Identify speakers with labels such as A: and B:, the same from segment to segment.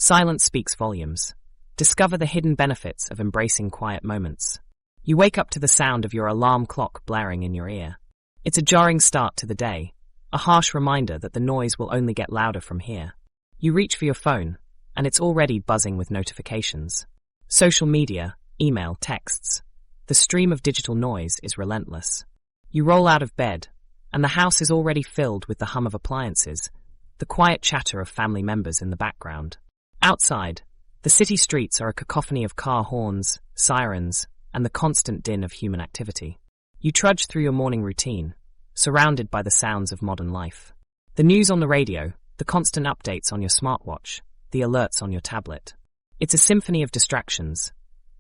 A: Silence speaks volumes. Discover the hidden benefits of embracing quiet moments. You wake up to the sound of your alarm clock blaring in your ear. It's a jarring start to the day, a harsh reminder that the noise will only get louder from here. You reach for your phone, and it's already buzzing with notifications. Social media, email, texts. The stream of digital noise is relentless. You roll out of bed, and the house is already filled with the hum of appliances, the quiet chatter of family members in the background. Outside, the city streets are a cacophony of car horns, sirens, and the constant din of human activity. You trudge through your morning routine, surrounded by the sounds of modern life. The news on the radio, the constant updates on your smartwatch, the alerts on your tablet. It's a symphony of distractions,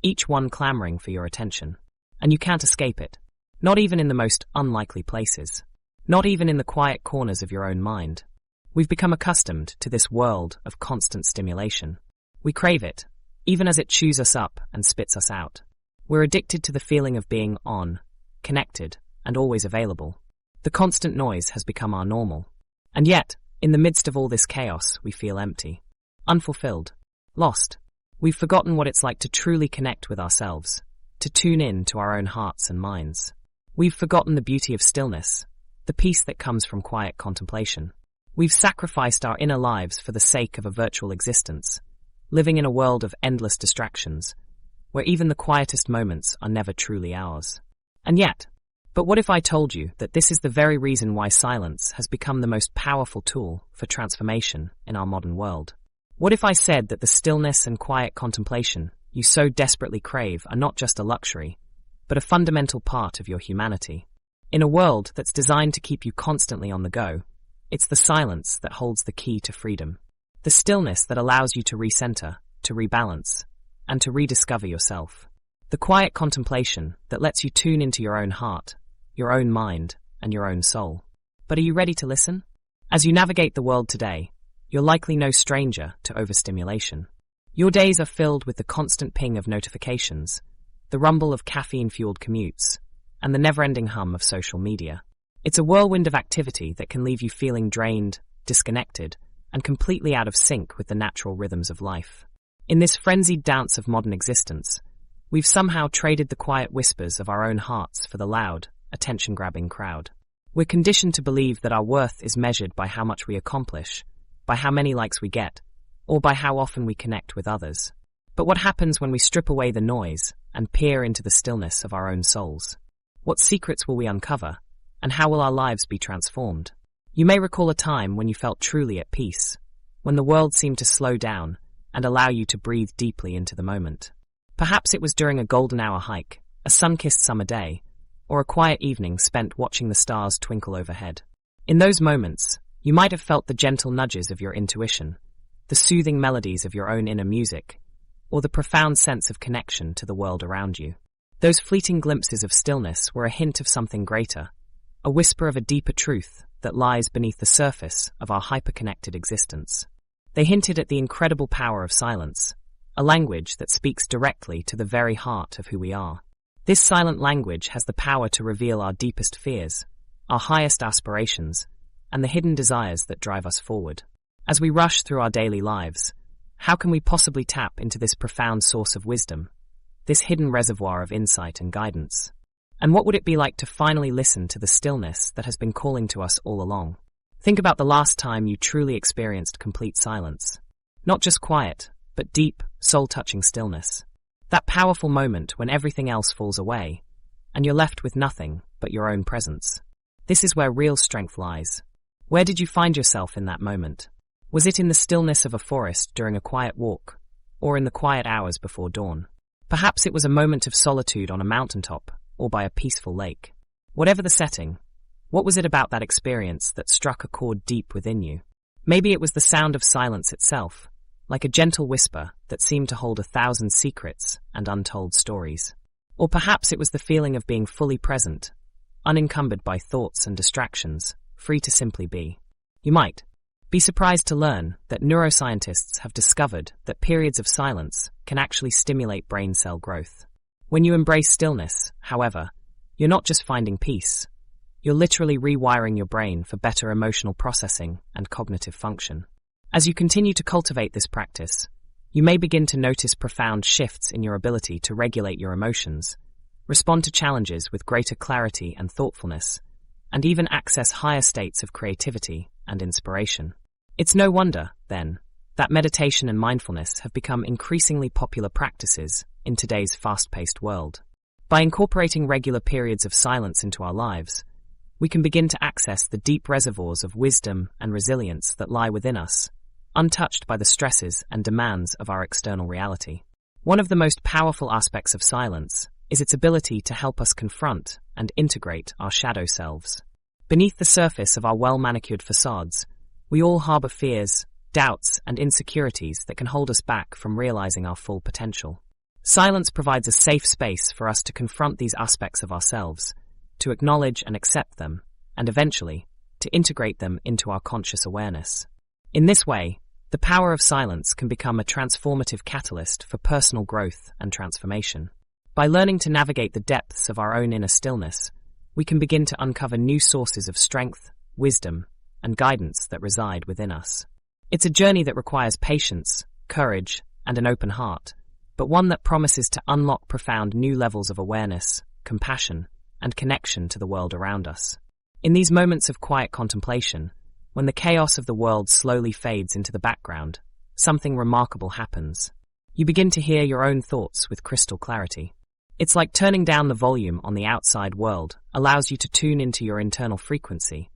A: each one clamoring for your attention. And you can't escape it. Not even in the most unlikely places. Not even in the quiet corners of your own mind. We've become accustomed to this world of constant stimulation. We crave it, even as it chews us up and spits us out. We're addicted to the feeling of being on, connected, and always available. The constant noise has become our normal. And yet, in the midst of all this chaos, we feel empty, unfulfilled, lost. We've forgotten what it's like to truly connect with ourselves, to tune in to our own hearts and minds. We've forgotten the beauty of stillness, the peace that comes from quiet contemplation. We've sacrificed our inner lives for the sake of a virtual existence, living in a world of endless distractions, where even the quietest moments are never truly ours. And yet, but what if I told you that this is the very reason why silence has become the most powerful tool for transformation in our modern world? What if I said that the stillness and quiet contemplation you so desperately crave are not just a luxury, but a fundamental part of your humanity? In a world that's designed to keep you constantly on the go, it's the silence that holds the key to freedom. The stillness that allows you to recenter, to rebalance, and to rediscover yourself. The quiet contemplation that lets you tune into your own heart, your own mind, and your own soul. But are you ready to listen? As you navigate the world today, you're likely no stranger to overstimulation. Your days are filled with the constant ping of notifications, the rumble of caffeine-fueled commutes, and the never-ending hum of social media. It's a whirlwind of activity that can leave you feeling drained, disconnected, and completely out of sync with the natural rhythms of life. In this frenzied dance of modern existence, we've somehow traded the quiet whispers of our own hearts for the loud, attention-grabbing crowd. We're conditioned to believe that our worth is measured by how much we accomplish, by how many likes we get, or by how often we connect with others. But what happens when we strip away the noise and peer into the stillness of our own souls? What secrets will we uncover, and how will our lives be transformed? You may recall a time when you felt truly at peace, when the world seemed to slow down and allow you to breathe deeply into the moment. Perhaps it was during a golden hour hike, a sun-kissed summer day, or a quiet evening spent watching the stars twinkle overhead. In those moments, you might have felt the gentle nudges of your intuition, the soothing melodies of your own inner music, or the profound sense of connection to the world around you. Those fleeting glimpses of stillness were a hint of something greater, a whisper of a deeper truth that lies beneath the surface of our hyper-connected existence. They hinted at the incredible power of silence, a language that speaks directly to the very heart of who we are. This silent language has the power to reveal our deepest fears, our highest aspirations, and the hidden desires that drive us forward. As we rush through our daily lives, how can we possibly tap into this profound source of wisdom, this hidden reservoir of insight and guidance? And what would it be like to finally listen to the stillness that has been calling to us all along? Think about the last time you truly experienced complete silence. Not just quiet, but deep, soul-touching stillness. That powerful moment when everything else falls away, and you're left with nothing but your own presence. This is where real strength lies. Where did you find yourself in that moment? Was it in the stillness of a forest during a quiet walk, or in the quiet hours before dawn? Perhaps it was a moment of solitude on a mountaintop, or by a peaceful lake. Whatever the setting, what was it about that experience that struck a chord deep within you? Maybe it was the sound of silence itself, like a gentle whisper that seemed to hold 1,000 secrets and untold stories. Or perhaps it was the feeling of being fully present, unencumbered by thoughts and distractions, free to simply be. You might be surprised to learn that neuroscientists have discovered that periods of silence can actually stimulate brain cell growth. When you embrace stillness, however, you're not just finding peace. You're literally rewiring your brain for better emotional processing and cognitive function. As you continue to cultivate this practice, you may begin to notice profound shifts in your ability to regulate your emotions, respond to challenges with greater clarity and thoughtfulness, and even access higher states of creativity and inspiration. It's no wonder, then, that meditation and mindfulness have become increasingly popular practices in today's fast-paced world. By incorporating regular periods of silence into our lives, we can begin to access the deep reservoirs of wisdom and resilience that lie within us, untouched by the stresses and demands of our external reality. One of the most powerful aspects of silence is its ability to help us confront and integrate our shadow selves. Beneath the surface of our well-manicured facades, we all harbor fears, doubts, and insecurities that can hold us back from realizing our full potential. Silence provides a safe space for us to confront these aspects of ourselves, to acknowledge and accept them, and eventually, to integrate them into our conscious awareness. In this way, the power of silence can become a transformative catalyst for personal growth and transformation. By learning to navigate the depths of our own inner stillness, we can begin to uncover new sources of strength, wisdom, and guidance that reside within us. It's a journey that requires patience, courage, and an open heart, but one that promises to unlock profound new levels of awareness, compassion, and connection to the world around us. In these moments of quiet contemplation, when the chaos of the world slowly fades into the background, something remarkable happens. You begin to hear your own thoughts with crystal clarity. It's like turning down the volume on the outside world allows you to tune into your internal frequency,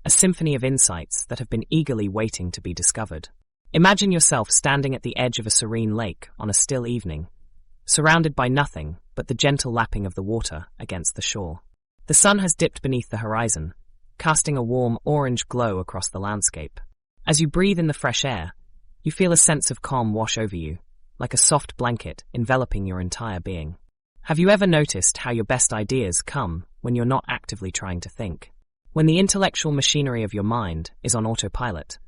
A: a symphony of insights that have been eagerly waiting to be discovered. Imagine yourself standing at the edge of a serene lake on a still evening, surrounded by nothing but the gentle lapping of the water against the shore. The sun has dipped beneath the horizon, casting a warm orange glow across the landscape. As you breathe in the fresh air, you feel a sense of calm wash over you, like a soft blanket enveloping your entire being. Have you ever noticed how your best ideas come when you're not actively trying to think? When the intellectual machinery of your mind is on autopilot,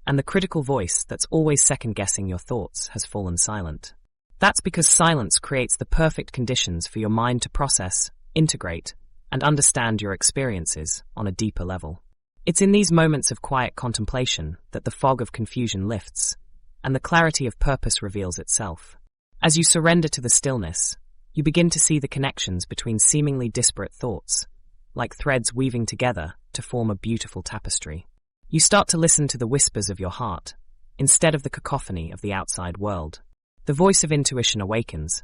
A: and the critical voice that's always second-guessing your thoughts has fallen silent. That's because silence creates the perfect conditions for your mind to process, integrate, and understand your experiences on a deeper level. It's in these moments of quiet contemplation that the fog of confusion lifts, and the clarity of purpose reveals itself. As you surrender to the stillness, you begin to see the connections between seemingly disparate thoughts, like threads weaving together to form a beautiful tapestry. You start to listen to the whispers of your heart, instead of the cacophony of the outside world. The voice of intuition awakens,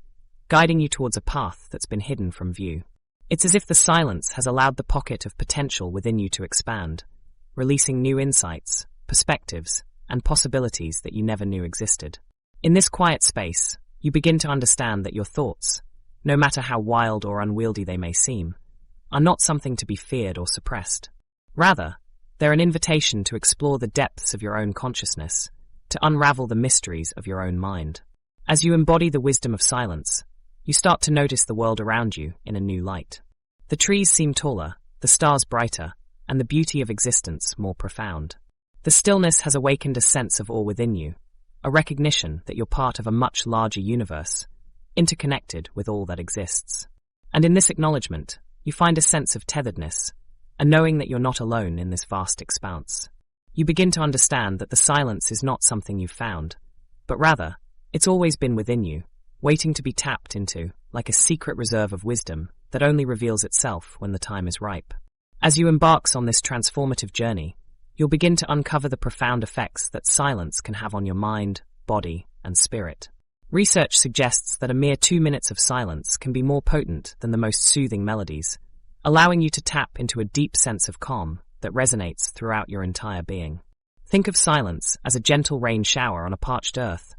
A: guiding you towards a path that's been hidden from view. It's as if the silence has allowed the pocket of potential within you to expand, releasing new insights, perspectives, and possibilities that you never knew existed. In this quiet space, you begin to understand that your thoughts, no matter how wild or unwieldy they may seem, are not something to be feared or suppressed. Rather, they're an invitation to explore the depths of your own consciousness, to unravel the mysteries of your own mind. As you embody the wisdom of silence, you start to notice the world around you in a new light. The trees seem taller, the stars brighter, and the beauty of existence more profound. The stillness has awakened a sense of awe within you, a recognition that you're part of a much larger universe, interconnected with all that exists. And in this acknowledgement, you find a sense of tetheredness, a knowing that you're not alone in this vast expanse. You begin to understand that the silence is not something you've found, but rather, it's always been within you, waiting to be tapped into, like a secret reserve of wisdom that only reveals itself when the time is ripe. As you embark on this transformative journey, you'll begin to uncover the profound effects that silence can have on your mind, body, and spirit. Research suggests that a mere 2 minutes of silence can be more potent than the most soothing melodies, allowing you to tap into a deep sense of calm that resonates throughout your entire being. Think of silence as a gentle rain shower on a parched earth,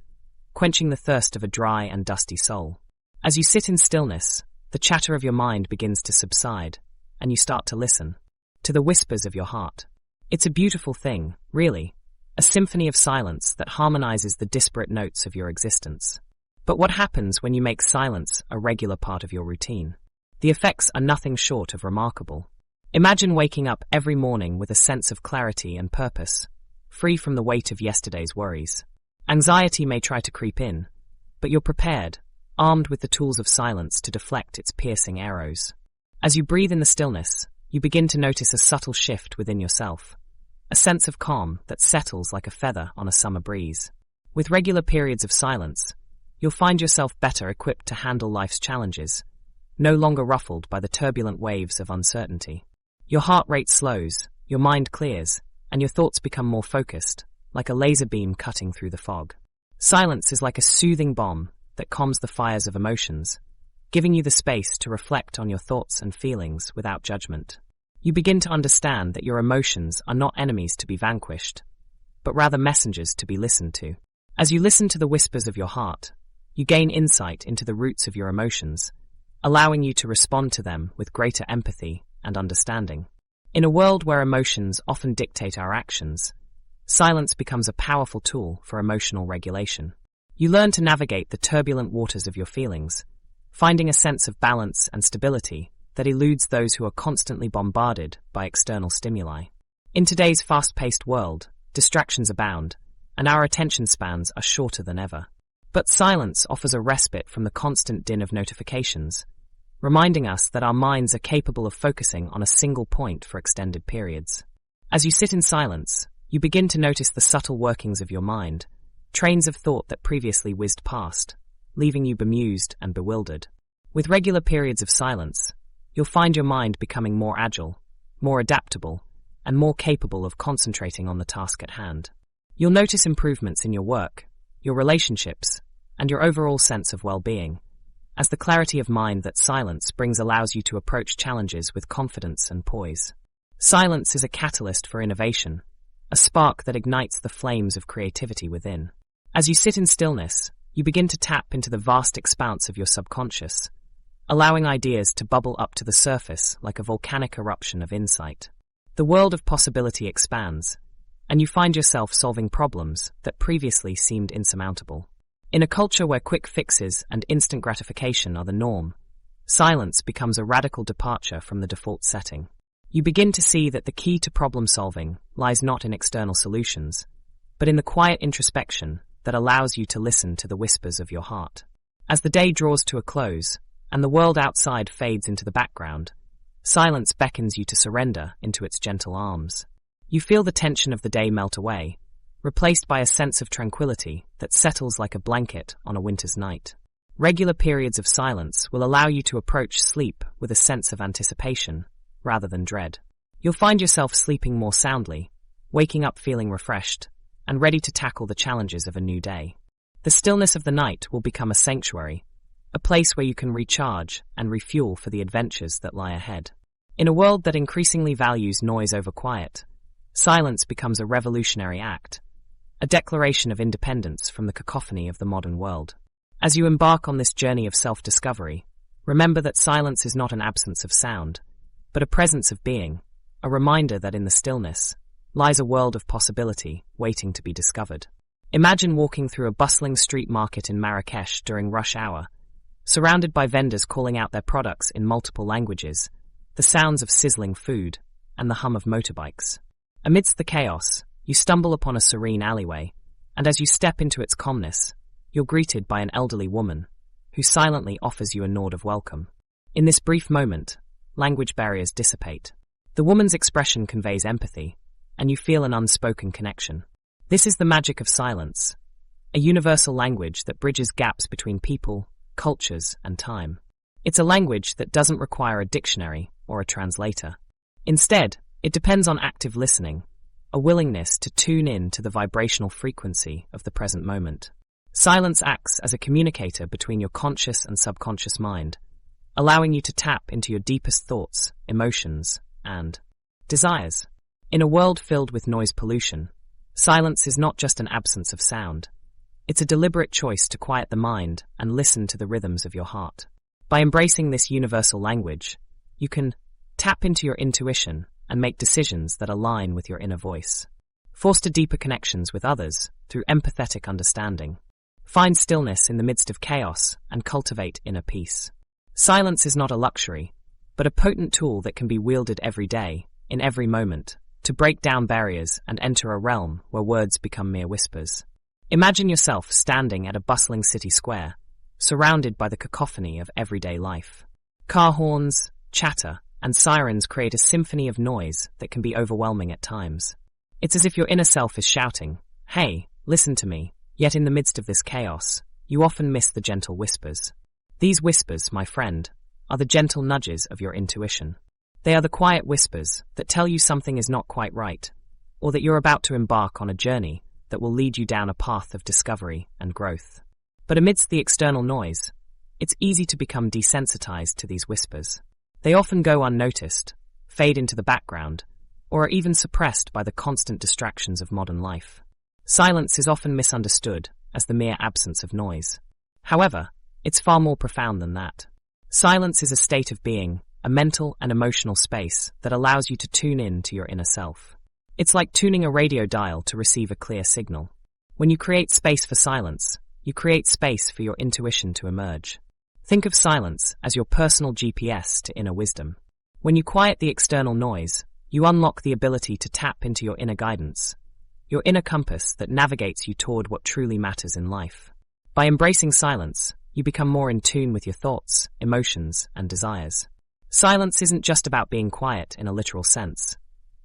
A: quenching the thirst of a dry and dusty soul. As you sit in stillness, the chatter of your mind begins to subside, and you start to listen to the whispers of your heart. It's a beautiful thing, really, a symphony of silence that harmonizes the disparate notes of your existence. But what happens when you make silence a regular part of your routine? The effects are nothing short of remarkable. Imagine waking up every morning with a sense of clarity and purpose, free from the weight of yesterday's worries. Anxiety may try to creep in, but you're prepared, armed with the tools of silence to deflect its piercing arrows. As you breathe in the stillness, you begin to notice a subtle shift within yourself, a sense of calm that settles like a feather on a summer breeze. With regular periods of silence, you'll find yourself better equipped to handle life's challenges, no longer ruffled by the turbulent waves of uncertainty. Your heart rate slows, your mind clears, and your thoughts become more focused, like a laser beam cutting through the fog. Silence is like a soothing balm that calms the fires of emotions, giving you the space to reflect on your thoughts and feelings without judgment. You begin to understand that your emotions are not enemies to be vanquished, but rather messengers to be listened to. As you listen to the whispers of your heart, you gain insight into the roots of your emotions, allowing you to respond to them with greater empathy and understanding. In a world where emotions often dictate our actions, silence becomes a powerful tool for emotional regulation. You learn to navigate the turbulent waters of your feelings, finding a sense of balance and stability that eludes those who are constantly bombarded by external stimuli. In today's fast-paced world, distractions abound, and our attention spans are shorter than ever. But silence offers a respite from the constant din of notifications, reminding us that our minds are capable of focusing on a single point for extended periods. As you sit in silence, you begin to notice the subtle workings of your mind, trains of thought that previously whizzed past, leaving you bemused and bewildered. With regular periods of silence, you'll find your mind becoming more agile, more adaptable, and more capable of concentrating on the task at hand. You'll notice improvements in your work, your relationships, and your overall sense of well-being, as the clarity of mind that silence brings allows you to approach challenges with confidence and poise. Silence is a catalyst for innovation, a spark that ignites the flames of creativity within. As you sit in stillness, you begin to tap into the vast expanse of your subconscious, allowing ideas to bubble up to the surface like a volcanic eruption of insight. The world of possibility expands, and you find yourself solving problems that previously seemed insurmountable. In a culture where quick fixes and instant gratification are the norm, silence becomes a radical departure from the default setting. You begin to see that the key to problem solving lies not in external solutions, but in the quiet introspection that allows you to listen to the whispers of your heart. As the day draws to a close, and the world outside fades into the background, silence beckons you to surrender into its gentle arms. You feel the tension of the day melt away, replaced by a sense of tranquility that settles like a blanket on a winter's night. Regular periods of silence will allow you to approach sleep with a sense of anticipation, rather than dread. You'll find yourself sleeping more soundly, waking up feeling refreshed, and ready to tackle the challenges of a new day. The stillness of the night will become a sanctuary, a place where you can recharge and refuel for the adventures that lie ahead. In a world that increasingly values noise over quiet, silence becomes a revolutionary act, a declaration of independence from the cacophony of the modern world. As you embark on this journey of self-discovery, remember that silence is not an absence of sound, but a presence of being, a reminder that in the stillness lies a world of possibility waiting to be discovered. Imagine walking through a bustling street market in Marrakesh during rush hour, surrounded by vendors calling out their products in multiple languages, the sounds of sizzling food, and the hum of motorbikes. Amidst the chaos, you stumble upon a serene alleyway, and as you step into its calmness, you're greeted by an elderly woman, who silently offers you a nod of welcome. In this brief moment, language barriers dissipate. The woman's expression conveys empathy, and you feel an unspoken connection. This is the magic of silence, a universal language that bridges gaps between people, cultures, and time. It's a language that doesn't require a dictionary or a translator. Instead, it depends on active listening, a willingness to tune in to the vibrational frequency of the present moment. Silence acts as a communicator between your conscious and subconscious mind, allowing you to tap into your deepest thoughts, emotions, and desires. In a world filled with noise pollution, silence is not just an absence of sound. It's a deliberate choice to quiet the mind and listen to the rhythms of your heart. By embracing this universal language, you can tap into your intuition and make decisions that align with your inner voice. Foster deeper connections with others through empathetic understanding. Find stillness in the midst of chaos and cultivate inner peace. Silence is not a luxury, but a potent tool that can be wielded every day, in every moment, to break down barriers and enter a realm where words become mere whispers. Imagine yourself standing at a bustling city square, surrounded by the cacophony of everyday life. Car horns, chatter, and sirens create a symphony of noise that can be overwhelming at times. It's as if your inner self is shouting, "Hey, listen to me." Yet in the midst of this chaos, you often miss the gentle whispers. These whispers, my friend, are the gentle nudges of your intuition. They are the quiet whispers that tell you something is not quite right, or that you're about to embark on a journey that will lead you down a path of discovery and growth. But amidst the external noise, it's easy to become desensitized to these whispers. They often go unnoticed, fade into the background, or are even suppressed by the constant distractions of modern life. Silence is often misunderstood as the mere absence of noise. However, it's far more profound than that. Silence is a state of being, a mental and emotional space that allows you to tune in to your inner self. It's like tuning a radio dial to receive a clear signal. When you create space for silence, you create space for your intuition to emerge. Think of silence as your personal GPS to inner wisdom. When you quiet the external noise, you unlock the ability to tap into your inner guidance, your inner compass that navigates you toward what truly matters in life. By embracing silence, you become more in tune with your thoughts, emotions, and desires. Silence isn't just about being quiet in a literal sense.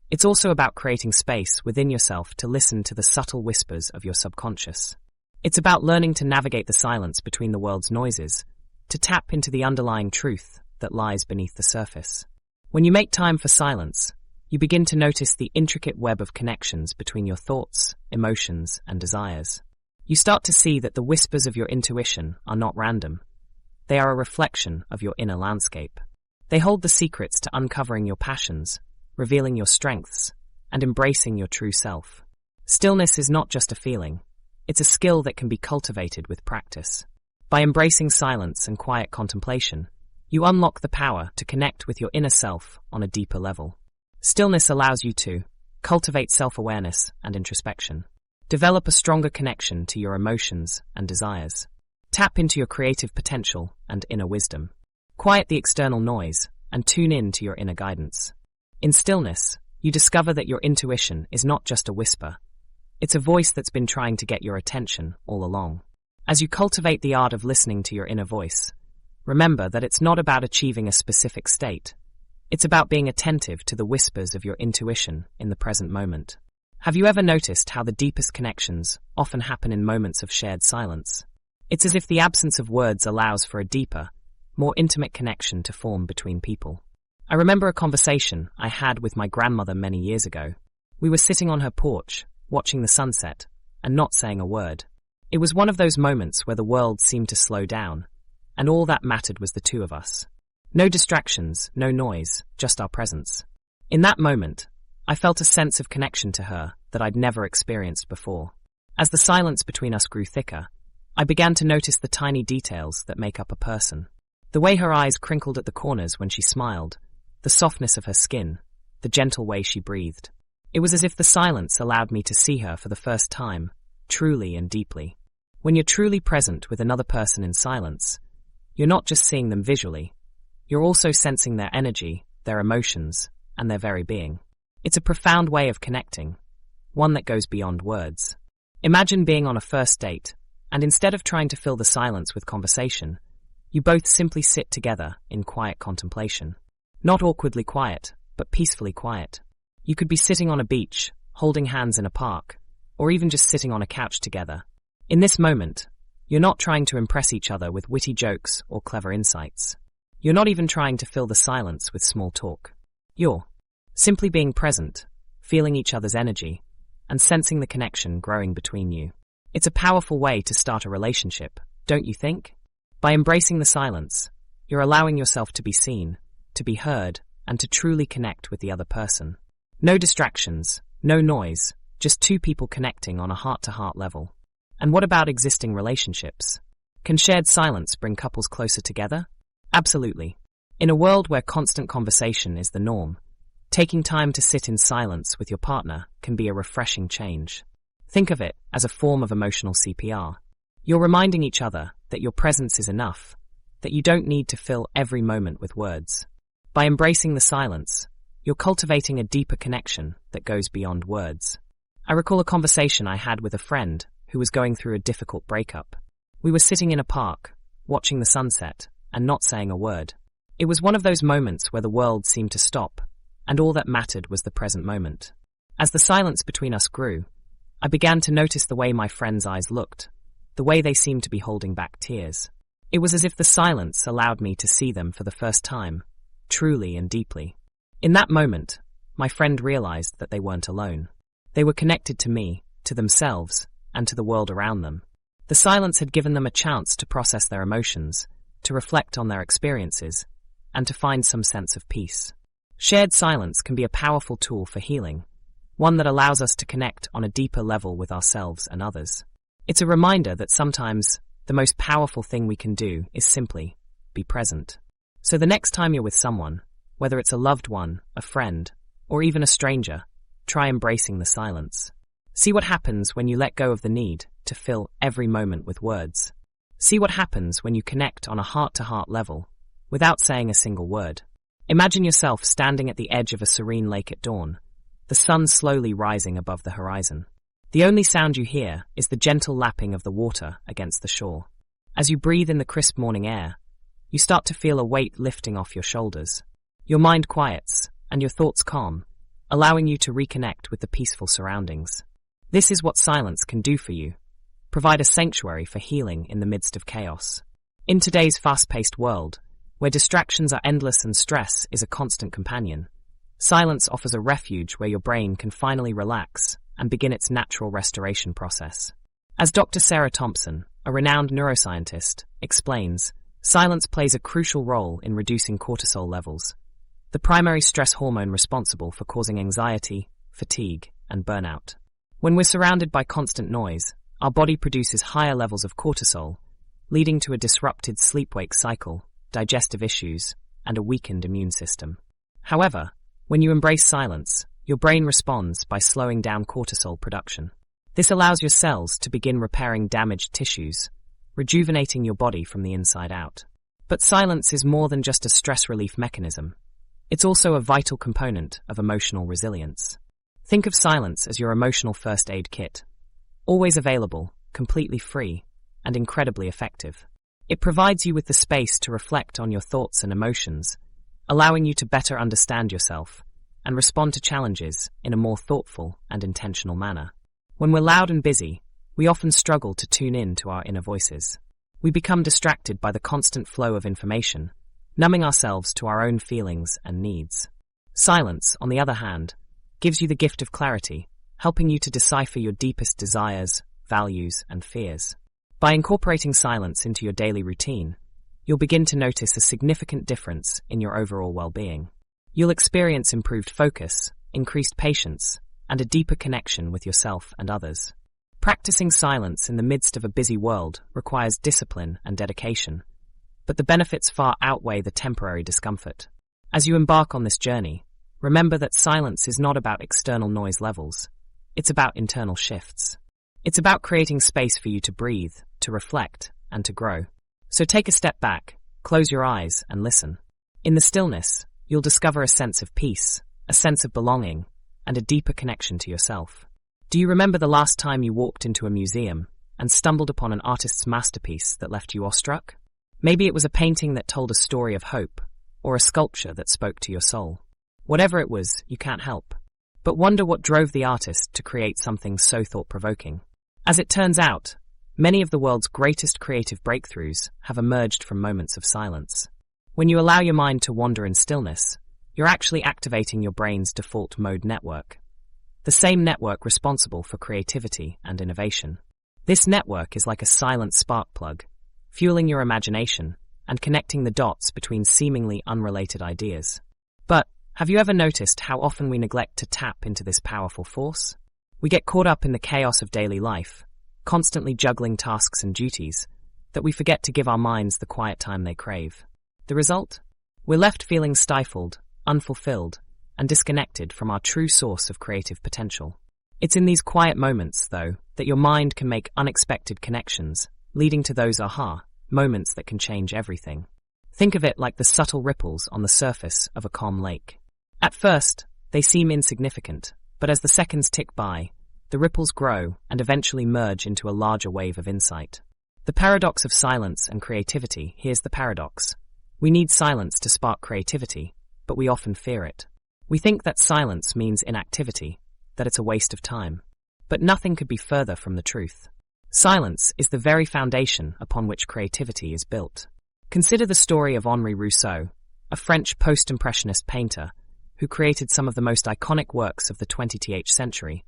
A: It's also about creating space within yourself to listen to the subtle whispers of your subconscious. It's about learning to navigate the silence between the world's noises, to tap into the underlying truth that lies beneath the surface. When you make time for silence, you begin to notice the intricate web of connections between your thoughts, emotions, and desires. You start to see that the whispers of your intuition are not random. They are a reflection of your inner landscape. They hold the secrets to uncovering your passions, revealing your strengths, and embracing your true self. Stillness is not just a feeling. It's a skill that can be cultivated with practice. By embracing silence and quiet contemplation, you unlock the power to connect with your inner self on a deeper level. Stillness allows you to cultivate self-awareness and introspection. Develop a stronger connection to your emotions and desires. Tap into your creative potential and inner wisdom. Quiet the external noise and tune in to your inner guidance. In stillness, you discover that your intuition is not just a whisper. It's a voice that's been trying to get your attention all along. As you cultivate the art of listening to your inner voice, remember that it's not about achieving a specific state. It's about being attentive to the whispers of your intuition in the present moment. Have you ever noticed how the deepest connections often happen in moments of shared silence? It's as if the absence of words allows for a deeper, more intimate connection to form between people. I remember a conversation I had with my grandmother many years ago. We were sitting on her porch, watching the sunset, and not saying a word. It was one of those moments where the world seemed to slow down, and all that mattered was the two of us. No distractions, no noise, just our presence. In that moment, I felt a sense of connection to her that I'd never experienced before. As the silence between us grew thicker, I began to notice the tiny details that make up a person. The way her eyes crinkled at the corners when she smiled, the softness of her skin, the gentle way she breathed. It was as if the silence allowed me to see her for the first time, truly and deeply. When you're truly present with another person in silence, you're not just seeing them visually, you're also sensing their energy, their emotions, and their very being. It's a profound way of connecting, one that goes beyond words. Imagine being on a first date, and instead of trying to fill the silence with conversation, you both simply sit together in quiet contemplation. Not awkwardly quiet, but peacefully quiet. You could be sitting on a beach, holding hands in a park, or even just sitting on a couch together. In this moment, you're not trying to impress each other with witty jokes or clever insights. You're not even trying to fill the silence with small talk. You're simply being present, feeling each other's energy, and sensing the connection growing between you. It's a powerful way to start a relationship, don't you think? By embracing the silence, you're allowing yourself to be seen, to be heard, and to truly connect with the other person. No distractions, no noise, just two people connecting on a heart-to-heart level. And what about existing relationships? Can shared silence bring couples closer together? Absolutely. In a world where constant conversation is the norm, taking time to sit in silence with your partner can be a refreshing change. Think of it as a form of emotional CPR. You're reminding each other that your presence is enough, that you don't need to fill every moment with words. By embracing the silence, you're cultivating a deeper connection that goes beyond words. I recall a conversation I had with a friend who was going through a difficult breakup. We were sitting in a park, watching the sunset, and not saying a word. It was one of those moments where the world seemed to stop, and all that mattered was the present moment. As the silence between us grew, I began to notice the way my friend's eyes looked, the way they seemed to be holding back tears. It was as if the silence allowed me to see them for the first time, truly and deeply. In that moment, my friend realized that they weren't alone. They were connected to me, to themselves, and to the world around them. The silence had given them a chance to process their emotions, to reflect on their experiences, and to find some sense of peace. Shared silence can be a powerful tool for healing, one that allows us to connect on a deeper level with ourselves and others. It's a reminder that sometimes the most powerful thing we can do is simply be present. So the next time you're with someone, whether it's a loved one, a friend, or even a stranger, try embracing the silence. See what happens when you let go of the need to fill every moment with words. See what happens when you connect on a heart-to-heart level, without saying a single word. Imagine yourself standing at the edge of a serene lake at dawn, the sun slowly rising above the horizon. The only sound you hear is the gentle lapping of the water against the shore. As you breathe in the crisp morning air, you start to feel a weight lifting off your shoulders. Your mind quiets, and your thoughts calm, allowing you to reconnect with the peaceful surroundings. This is what silence can do for you. Provide a sanctuary for healing in the midst of chaos. In today's fast-paced world, where distractions are endless and stress is a constant companion, silence offers a refuge where your brain can finally relax and begin its natural restoration process. As Dr. Sarah Thompson, a renowned neuroscientist, explains, silence plays a crucial role in reducing cortisol levels, the primary stress hormone responsible for causing anxiety, fatigue, and burnout. When we're surrounded by constant noise, our body produces higher levels of cortisol, leading to a disrupted sleep-wake cycle, digestive issues, and a weakened immune system. However, when you embrace silence, your brain responds by slowing down cortisol production. This allows your cells to begin repairing damaged tissues, rejuvenating your body from the inside out. But silence is more than just a stress relief mechanism. It's also a vital component of emotional resilience. Think of silence as your emotional first aid kit. Always available, completely free, and incredibly effective. It provides you with the space to reflect on your thoughts and emotions, allowing you to better understand yourself and respond to challenges in a more thoughtful and intentional manner. When we're loud and busy, we often struggle to tune in to our inner voices. We become distracted by the constant flow of information, numbing ourselves to our own feelings and needs. Silence, on the other hand, gives you the gift of clarity, helping you to decipher your deepest desires, values, and fears. By incorporating silence into your daily routine, you'll begin to notice a significant difference in your overall well-being. You'll experience improved focus, increased patience, and a deeper connection with yourself and others. Practicing silence in the midst of a busy world requires discipline and dedication, but the benefits far outweigh the temporary discomfort. As you embark on this journey, remember that silence is not about external noise levels. It's about internal shifts. It's about creating space for you to breathe, to reflect, and to grow. So take a step back, close your eyes, and listen. In the stillness, you'll discover a sense of peace, a sense of belonging, and a deeper connection to yourself. Do you remember the last time you walked into a museum and stumbled upon an artist's masterpiece that left you awestruck? Maybe it was a painting that told a story of hope, or a sculpture that spoke to your soul. Whatever it was, you can't help but wonder what drove the artist to create something so thought-provoking. As it turns out, many of the world's greatest creative breakthroughs have emerged from moments of silence. When you allow your mind to wander in stillness, you're actually activating your brain's default mode network, the same network responsible for creativity and innovation. This network is like a silent spark plug, fueling your imagination and connecting the dots between seemingly unrelated ideas. But have you ever noticed how often we neglect to tap into this powerful force? We get caught up in the chaos of daily life, constantly juggling tasks and duties, that we forget to give our minds the quiet time they crave. The result? We're left feeling stifled, unfulfilled, and disconnected from our true source of creative potential. It's in these quiet moments, though, that your mind can make unexpected connections, leading to those aha moments that can change everything. Think of it like the subtle ripples on the surface of a calm lake. At first, they seem insignificant, but as the seconds tick by, the ripples grow and eventually merge into a larger wave of insight. The paradox of silence and creativity. Here's the paradox. We need silence to spark creativity, but we often fear it. We think that silence means inactivity, that it's a waste of time. But nothing could be further from the truth. Silence is the very foundation upon which creativity is built. Consider the story of Henri Rousseau, a French post-impressionist painter who created some of the most iconic works of the 20th century,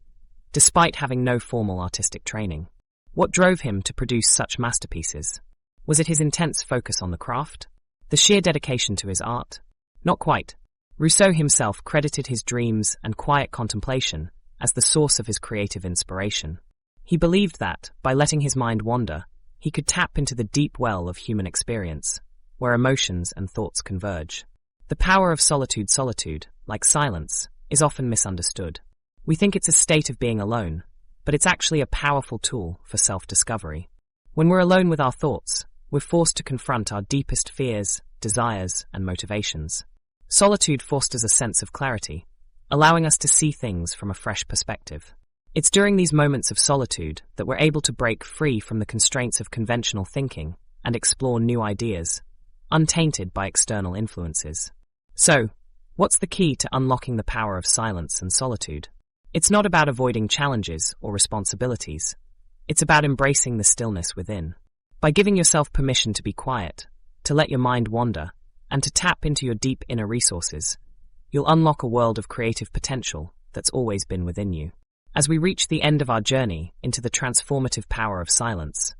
A: despite having no formal artistic training. What drove him to produce such masterpieces? Was it his intense focus on the craft? The sheer dedication to his art? Not quite. Rousseau himself credited his dreams and quiet contemplation as the source of his creative inspiration. He believed that, by letting his mind wander, he could tap into the deep well of human experience, where emotions and thoughts converge. The power of solitude, like silence, is often misunderstood. We think it's a state of being alone, but it's actually a powerful tool for self-discovery. When we're alone with our thoughts, we're forced to confront our deepest fears, desires, and motivations. Solitude fosters a sense of clarity, allowing us to see things from a fresh perspective. It's during these moments of solitude that we're able to break free from the constraints of conventional thinking and explore new ideas, untainted by external influences. So, what's the key to unlocking the power of silence and solitude? It's not about avoiding challenges or responsibilities. It's about embracing the stillness within. By giving yourself permission to be quiet, to let your mind wander, and to tap into your deep inner resources, you'll unlock a world of creative potential that's always been within you. As we reach the end of our journey into the transformative power of silence,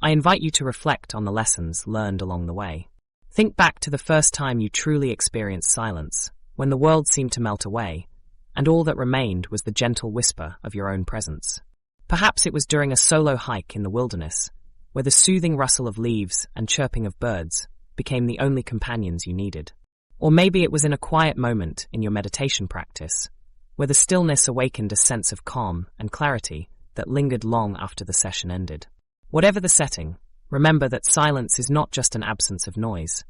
A: I invite you to reflect on the lessons learned along the way. Think back to the first time you truly experienced silence, when the world seemed to melt away, and all that remained was the gentle whisper of your own presence. Perhaps it was during a solo hike in the wilderness, where the soothing rustle of leaves and chirping of birds became the only companions you needed. Or maybe it was in a quiet moment in your meditation practice, where the stillness awakened a sense of calm and clarity that lingered long after the session ended. Whatever the setting, remember that silence is not just an absence of noise.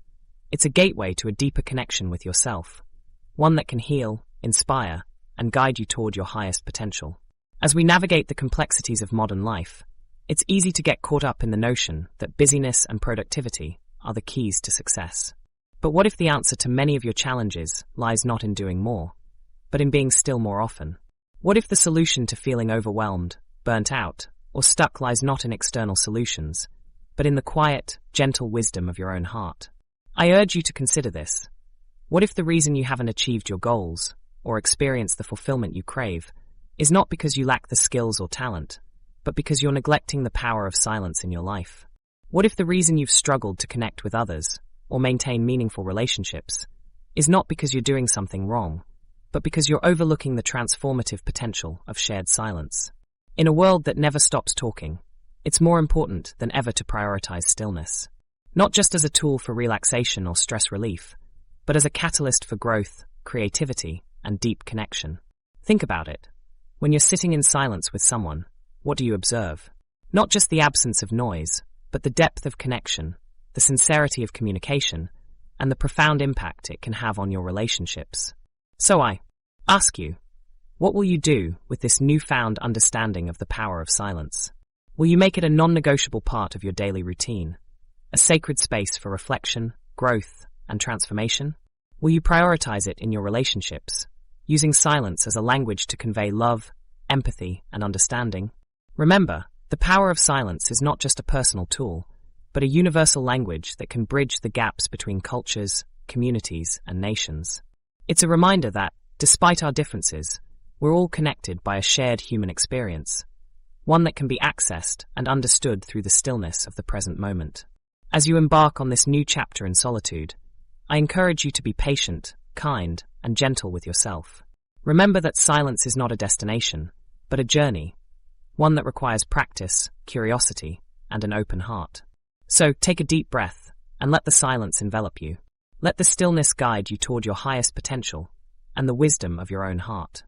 A: It's a gateway to a deeper connection with yourself, one that can heal, inspire, and guide you toward your highest potential. As we navigate the complexities of modern life, it's easy to get caught up in the notion that busyness and productivity are the keys to success. But what if the answer to many of your challenges lies not in doing more, but in being still more often? What if the solution to feeling overwhelmed, burnt out, or stuck lies not in external solutions, but in the quiet, gentle wisdom of your own heart? I urge you to consider this. What if the reason you haven't achieved your goals, or experienced the fulfillment you crave, is not because you lack the skills or talent, but because you're neglecting the power of silence in your life? What if the reason you've struggled to connect with others, or maintain meaningful relationships, is not because you're doing something wrong, but because you're overlooking the transformative potential of shared silence? In a world that never stops talking, it's more important than ever to prioritize stillness. Not just as a tool for relaxation or stress relief, but as a catalyst for growth, creativity, and deep connection. Think about it. When you're sitting in silence with someone, what do you observe? Not just the absence of noise, but the depth of connection, the sincerity of communication, and the profound impact it can have on your relationships. So I ask you, what will you do with this newfound understanding of the power of silence? Will you make it a non-negotiable part of your daily routine, a sacred space for reflection, growth, and transformation? Will you prioritize it in your relationships, using silence as a language to convey love, empathy, and understanding? Remember, the power of silence is not just a personal tool, but a universal language that can bridge the gaps between cultures, communities, and nations. It's a reminder that, despite our differences, we're all connected by a shared human experience, one that can be accessed and understood through the stillness of the present moment. As you embark on this new chapter in solitude, I encourage you to be patient, kind, and gentle with yourself. Remember that silence is not a destination, but a journey, one that requires practice, curiosity, and an open heart. So take a deep breath and let the silence envelop you. Let the stillness guide you toward your highest potential and the wisdom of your own heart.